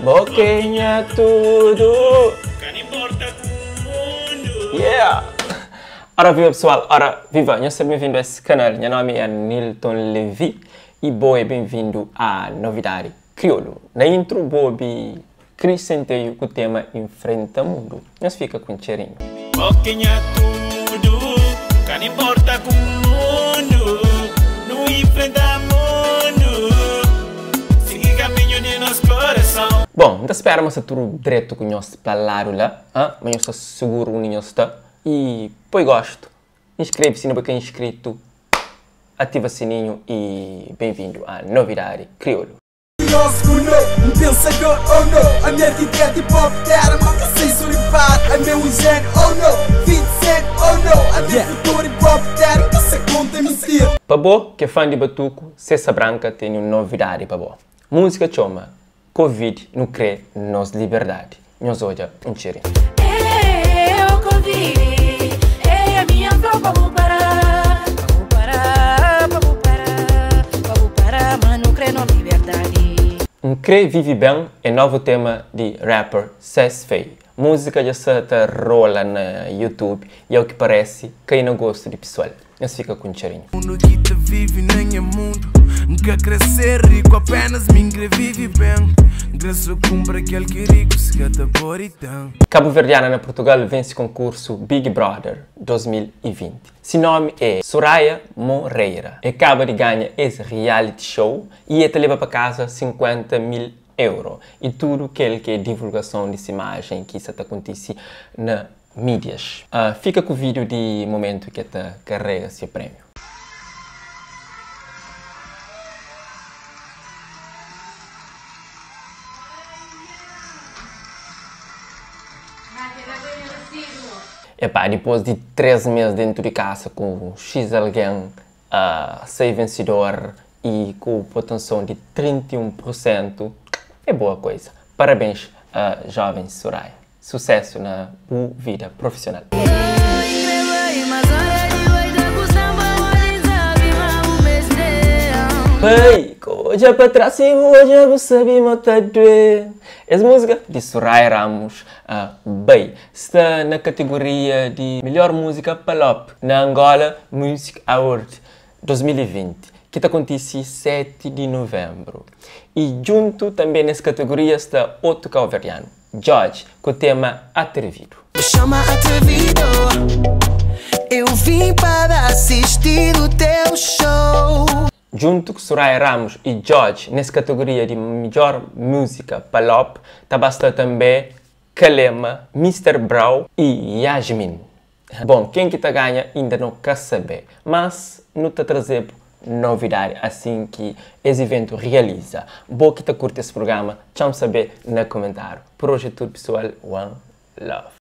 Boquinha tudo. Yeah! Ora viva pessoal, ora viva, seja bem-vindo a esse canal. Meu nome é Nilton Levi e boa bem-vindo à novidade Crioulo. Na intro, Bobi acrescentei o tema Enfrenta Mundo. Nós fica com cheirinho. Boquinha tudo, que não importa com o mundo, não enfrenta mundo, siga caminho de nosso coração. Bom, então esperamos a tudo direto com o nosso palavra lá, mas eu estou seguro que nós está. E põe gosto, inscreve-se no quem é inscrito, ativa o sininho e bem-vindo à novidade Crioulo. Um pensador, oh no, a minha etiqueta hip-hop terra, malta sem suripar, a meu ingênuo, oh no, 20 cent, oh no, a minha futuro hip-hop terra, nunca se conta mentira. Para você que é fã de Batuco, Cessa Branca tem uma novidade para você. Música chama Covid não crê nos liberdade. Nós hoje um cheirinho. Covid, a minha flor, vamos parar, mas não crê na liberdade. Um crê vive bem é novo tema de rapper Cess Fei. Música já se rola na YouTube e ao que parece, quem não gosta de pessoal. Mas fica com um cheirinho. Mundo que te vive nem é mundo, nunca crescer rico, apenas me vive bem. Graças cumpre aquele que rico se gata boritão. Cabo Verdeana na Portugal vence concurso Big Brother 2020. Seu nome é Soraya Moreira. Acaba de ganhar esse reality show e te leva para casa 50.000 euros. E tudo aquilo que é divulgação dessa imagem que isso acontece na mídias. Fica com o vídeo de momento que te carrega esse prêmio. Epá, depois de 13 meses dentro de casa com X alguém ser vencedor e com potencial de 31%, é boa coisa. Parabéns a jovem Soraya. Sucesso na boa vida profissional. Bem, hoje para trás e hoje eu sabe matar doer. Essa música de Soraya Ramos, bem, está na categoria de melhor música pop na Angola Music Award 2020, que acontece 7 de novembro. E junto também nessa categoria está outro cabo-verdiano, George, com o tema Atrevido. Me chama atrevido, eu vim para assistir o teu show. Junto com Soraya Ramos e George, nessa categoria de melhor música pop, basta também Kalema, Mr. Brown e Yasmin. Bom, quem que ganha ainda não quer saber, mas não está trazendo novidade assim que esse evento realiza. Bom que curte esse programa, deixa-me saber no comentário. Por hoje é tudo pessoal, one love.